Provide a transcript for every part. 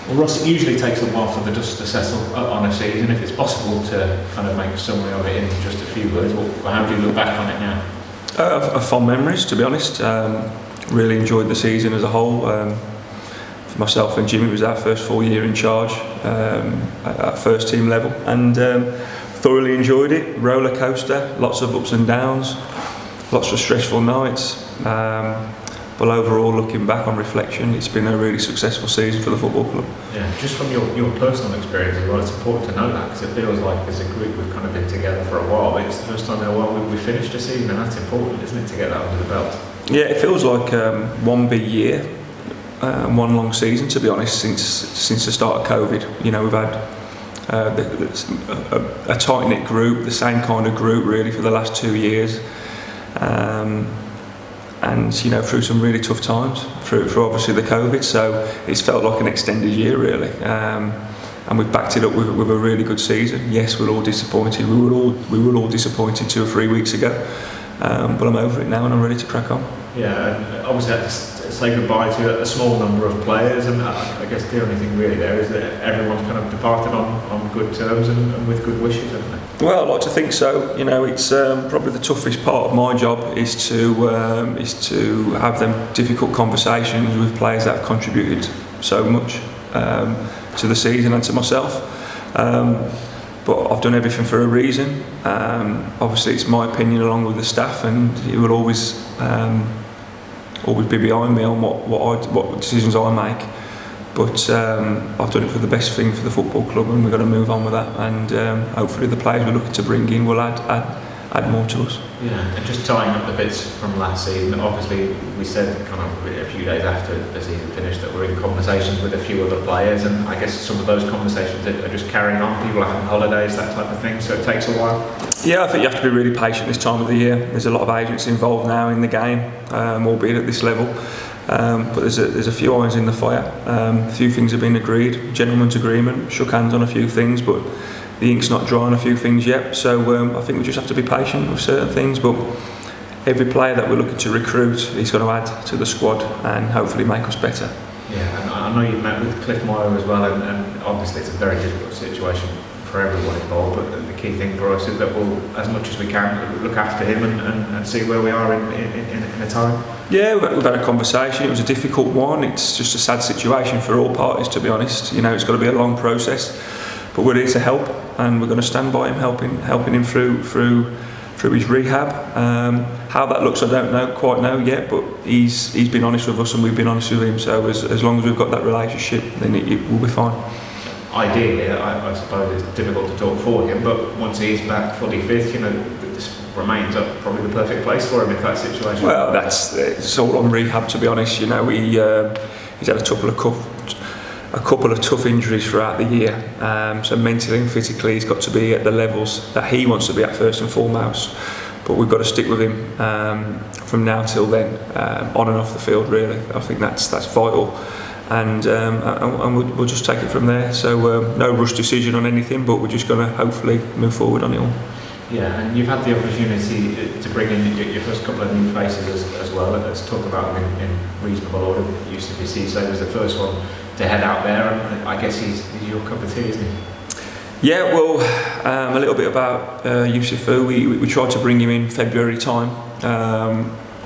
Well, Russ, it usually takes a while for the dust to settle on a season. If it's possible to kind of make a summary of it in just a few words, well, how do you look back on it now? Fond memories, to be honest. Really enjoyed the season as a whole. For myself and Jimmy, it was our first full year in charge at first team level, and thoroughly enjoyed it. Roller coaster, lots of ups and downs, lots of stressful nights. But overall, looking back on reflection, it's been a really successful season for the football club. Yeah, just from your personal experience as well, it's important to know that, because it feels like as a group we've kind of been together for a while, but it's the first time in a while we finished a season, and that's important, isn't it, to get that under the belt? Yeah, it feels like one big year, one long season, to be honest, since the start of COVID. You know, we've had a tight-knit group, the same kind of group really for the last 2 years. And you know, through some really tough times, through obviously the COVID, so it's felt like an extended year really, and we've backed it up with a really good season. Yes, we're all disappointed. We were all disappointed 2 or 3 weeks ago, but I'm over it now and I'm ready to crack on. Yeah, and obviously I had to say goodbye to a small number of players, and I guess the only thing really there is that everyone's kind of departed on good terms and with good wishes, haven't they? Well, I'd like to think so. You know, it's probably the toughest part of my job is to have them difficult conversations with players that have contributed so much to the season and to myself. But I've done everything for a reason. Obviously, it's my opinion along with the staff, and it will always be behind me on what decisions I make. But I've done it for the best thing for the football club, and we've got to move on with that. And hopefully, the players we're looking to bring in will add more to us. Yeah, and just tying up the bits from last season, obviously we said kind of a few days after the season finished that we're in conversations with a few other players, and I guess some of those conversations are just carrying on. People are having holidays, that type of thing, so it takes a while. Yeah, I think you have to be really patient this time of the year. There's a lot of agents involved now in the game, albeit at this level. But there's a few irons in the fire. A few things have been agreed, gentleman's agreement, shook hands on a few things, but the ink's not dry on a few things yet. So I think we just have to be patient with certain things. But every player that we're looking to recruit is going to add to the squad and hopefully make us better. Yeah, and I know you've met with Cliff Moyer as well, and obviously it's a very difficult situation for everyone involved, but the key thing for us is that we'll, as much as we can, look after him and see where we are in a time. Yeah, we've had a conversation. It was a difficult one. It's just a sad situation for all parties, to be honest. You know, it's got to be a long process, but we're here to help, and we're going to stand by him, helping him through his rehab. How that looks, I don't quite know yet, but he's been honest with us and we've been honest with him. So as long as we've got that relationship, then it will be fine. Ideally, I suppose it's difficult to talk for him, but once he's back fully fit, you know, this remains probably the perfect place for him if that situation. Well, it's all on rehab, to be honest. You know, he's had a couple of tough injuries throughout the year. So mentally and physically, he's got to be at the levels that he wants to be at first and foremost. But we've got to stick with him from now till then, on and off the field. Really, I think that's vital. And we'll just take it from there. So no rush decision on anything, but we're just going to hopefully move forward on it all. Yeah, and you've had the opportunity to bring in your first couple of new faces as well. Let's talk about them in reasonable order. Yusuf Cisse was the first one to head out there, and I guess he's your cup of tea, isn't he? Yeah, well, a little bit about Yusuf. We tried to bring him in February time,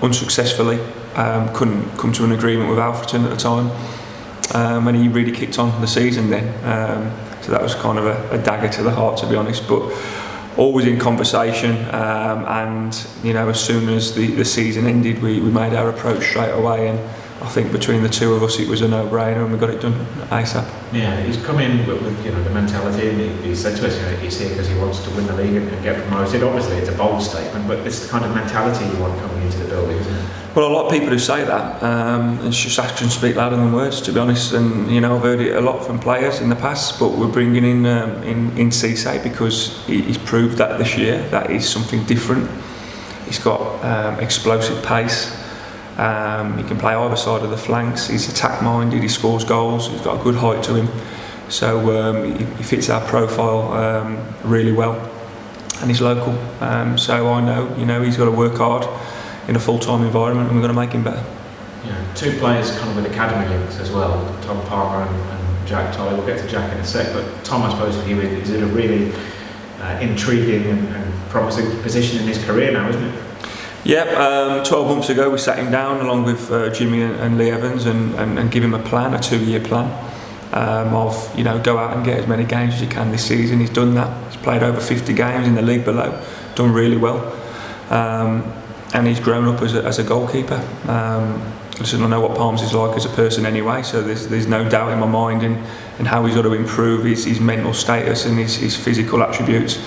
unsuccessfully. Couldn't come to an agreement with Alfreton at the time. And he really kicked on the season then, so that was kind of a dagger to the heart, to be honest, but always in conversation, and you know, as soon as the season ended, we made our approach straight away, and I think between the two of us it was a no-brainer and we got it done ASAP. Yeah, he's come in with you know, the mentality, and he said to us, you know, he's here because he wants to win the league and get promoted. Obviously it's a bold statement, but it's the kind of mentality you want coming into the building, isn't it? Well, a lot of people who say that, it's just actions speak louder than words, to be honest. And you know, I've heard it a lot from players in the past, but we're bringing in Cisse because he's proved that this year that he's something different. He's got explosive pace. He can play either side of the flanks. He's attack-minded. He scores goals. He's got a good height to him, so he fits our profile really well. And he's local, so I know, you know, he's got to work hard in a full-time environment, and we're going to make him better. Yeah, two players kind of with academy links as well, Tom Palmer and Jack, Ty. We'll get to Jack in a sec. But Tom, I suppose for you, is it a really intriguing and promising position in his career now, isn't it? Yeah, 12 months ago we sat him down along with Jimmy and Lee Evans and give him a plan, a 2-year plan of, go out and get as many games as you can this season. He's done that. He's played over 50 games in the league below, done really well. And he's grown up as a goalkeeper. Listen, I know what Palms is like as a person anyway, so there's no doubt in my mind in how he's got to improve his mental status and his physical attributes.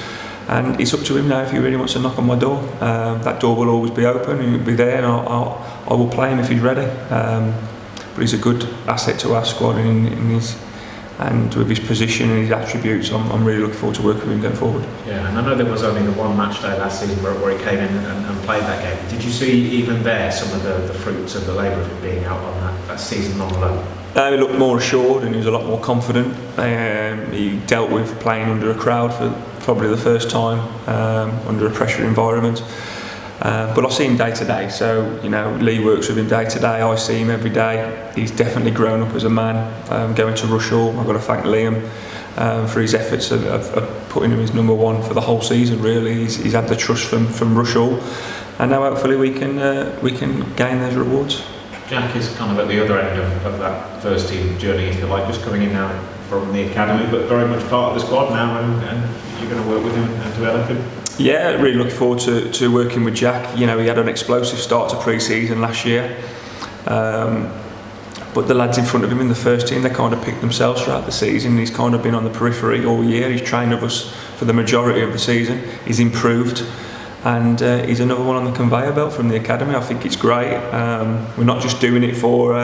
And it's up to him now if he really wants to knock on my door. That door will always be open, and he'll be there, and I will play him if he's ready. But he's a good asset to our squad and with his position and his attributes, I'm really looking forward to working with him going forward. Yeah, and I know there was only the one match day last season where he came in and played that game. Did you see even there some of the fruits of the labour of him being out on that season long loan? He looked more assured and he was a lot more confident. He dealt with playing under a crowd for probably the first time under a pressure environment. But I see him day to day, so Lee works with him day to day. I see him every day. He's definitely grown up as a man. Going to Rushall, I've got to thank Liam for his efforts of putting him as number one for the whole season. Really, he's had the trust from Rushall, and now hopefully we can gain those rewards. Jack is kind of at the other end of that first team journey, if you like, just coming in now from the academy, but very much part of the squad now, and you're going to work with him and develop him. Yeah, really looking forward to working with Jack. He had an explosive start to pre-season last year, but the lads in front of him in the first team, they kind of picked themselves throughout the season. He's kind of been on the periphery all year. He's trained with us for the majority of the season. He's improved, and he's another one on the conveyor belt from the academy. I think it's great. We're not just doing it for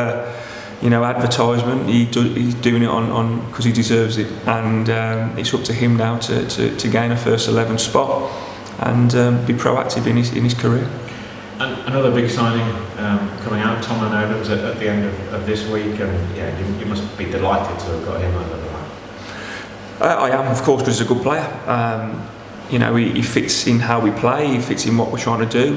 advertisement. He's doing it on because he deserves it, and it's up to him now to gain a first 11 spot and be proactive in his career. And another big signing coming out, Tom and Adams at the end of this week, and you must be delighted to have got him over the line. I am, of course, because he's a good player. He fits in how we play, he fits in what we're trying to do.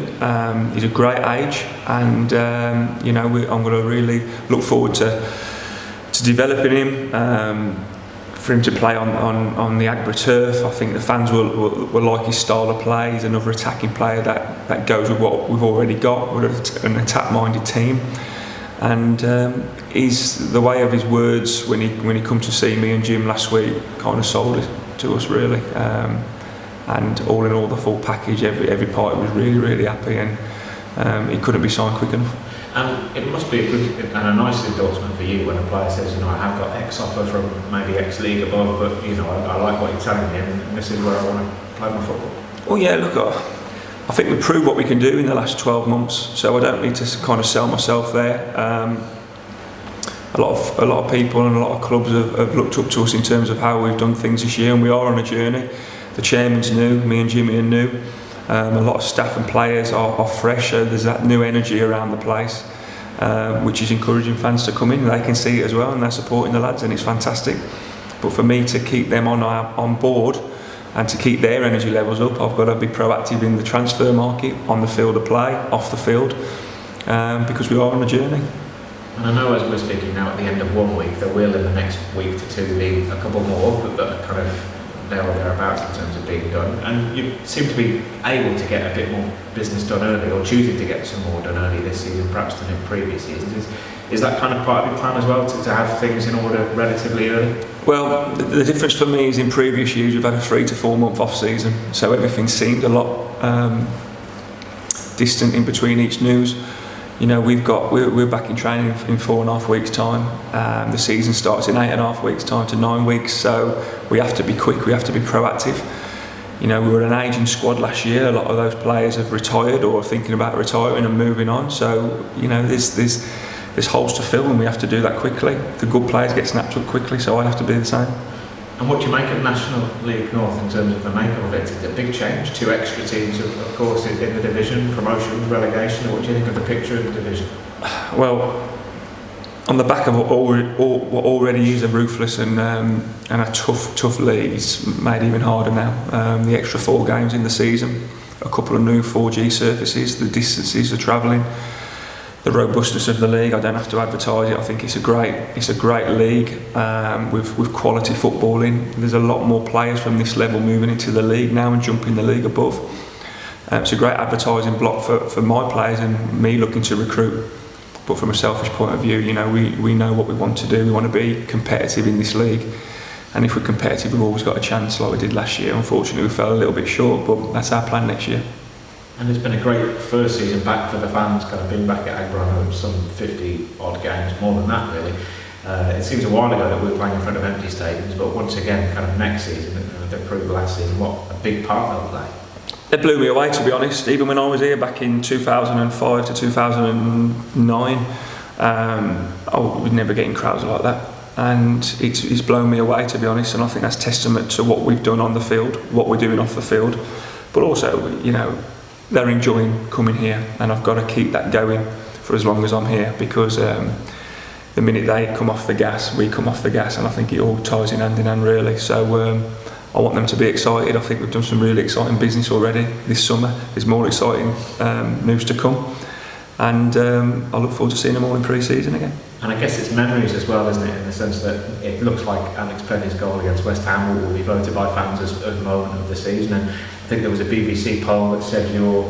He's a great age, and I'm going to really look forward to developing him, for him to play on the Agborough turf. I think the fans will like his style of play. He's another attacking player that goes with what we've already got. We're an attack-minded team, and he's the way of his words when he come to see me and Jim last week kind of sold it to us really. And all in all, the full package, every party was really, really happy, and he couldn't be signed quick enough. And it must be a good and a nice endorsement for you when a player says, I have got X offer from maybe X league above, but I like what you're telling me, and this is where I want to play my football. Well, yeah, look, I think we've proved what we can do in the last 12 months, so I don't need to kind of sell myself there. A lot of people and a lot of clubs have looked up to us in terms of how we've done things this year, and we are on a journey. The chairman's new, me and Jimmy are new. A lot of staff and players are fresh, so there's that new energy around the place, which is encouraging fans to come in. They can see it as well, and they're supporting the lads, and it's fantastic. But for me to keep them on board and to keep their energy levels up, I've got to be proactive in the transfer market, on the field of play, off the field, because we are on a journey. And I know as we're speaking now at the end of 1 week, there will in the next week to two be a couple more that are kind of there or thereabouts in terms of being done, and you seem to be able to get a bit more business done early, or choosing to get some more done early this season perhaps than in previous seasons. Is that kind of part of your plan as well, to have things in order relatively early? Well, the difference for me is in previous years we've had a 3 to 4 month off season, so everything seemed a lot distant in between each news. We're back in training in 4.5 weeks' time. The season starts in 8.5 weeks' time to 9 weeks, so we have to be quick, we have to be proactive. We were an aging squad last year. A lot of those players have retired or are thinking about retiring and moving on, so there's holes to fill, and we have to do that quickly. The good players get snapped up quickly, so I have to be the same. And what do you make of National League North in terms of the makeup of it? It's a big change, 2 extra teams of course in the division, promotion, relegation. What do you think of the picture of the division? Well, on the back of what already is a ruthless and a tough league, it's made even harder now. The extra 4 games in the season, a couple of new 4G surfaces, the distances of travelling, the robustness of the league. I don't have to advertise it. I think it's a great league with quality footballing. There's a lot more players from this level moving into the league now and jumping the league above. It's a great advertising block for my players and me looking to recruit. But from a selfish point of view, we know what we want to do. We want to be competitive in this league. And if we're competitive, we've always got a chance like we did last year. Unfortunately, we fell a little bit short, but that's our plan next year. And it's been a great first season back for the fans, kind of being back at Agron, some 50 odd games, more than that really. It seems a while ago that we were playing in front of empty stadiums, but once again, kind of next season, they proved last season what a big part they'll play. It blew me away, to be honest. Even when I was here back in 2005 to 2009, I was never getting crowds like that. And it's blown me away, to be honest, and I think that's testament to what we've done on the field, what we're doing off the field, but also, they're enjoying coming here, and I've got to keep that going for as long as I'm here, because the minute they come off the gas, we come off the gas, and I think it all ties in hand really. So I want them to be excited. I think we've done some really exciting business already this summer. There's more exciting news to come, and I look forward to seeing them all in pre-season again. And I guess it's memories as well, isn't it, in the sense that it looks like Alex Penny's goal against West Ham will be voted by fans as the moment of the season. And I think there was a BBC poll that said your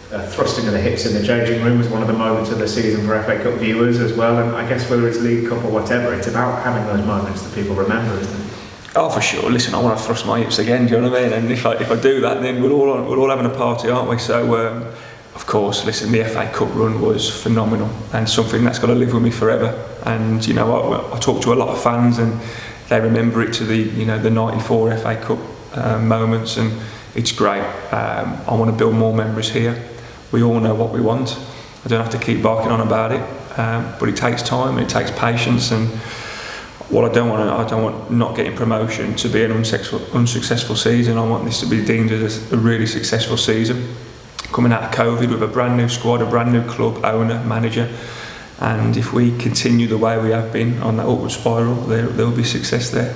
thrusting of the hips in the changing room was one of the moments of the season for FA Cup viewers as well. And I guess whether it's League Cup or whatever, it's about having those moments that people remember, isn't it? Oh, for sure. Listen, I want to thrust my hips again, do you know what I mean? And if I do that, then we're all having a party, aren't we? So, of course, listen, the FA Cup run was phenomenal and something that's got to live with me forever. And, I talk to a lot of fans and they remember it to the 94 FA Cup moments, and it's great. I want to build more memories here. We all know what we want. I don't have to keep barking on about it, but it takes time and it takes patience. And what I don't want not getting promotion to be an unsuccessful season. I want this to be deemed as a really successful season. Coming out of COVID with a brand new squad, a brand new club, owner, manager, and if we continue the way we have been on that upward spiral, there will be success there.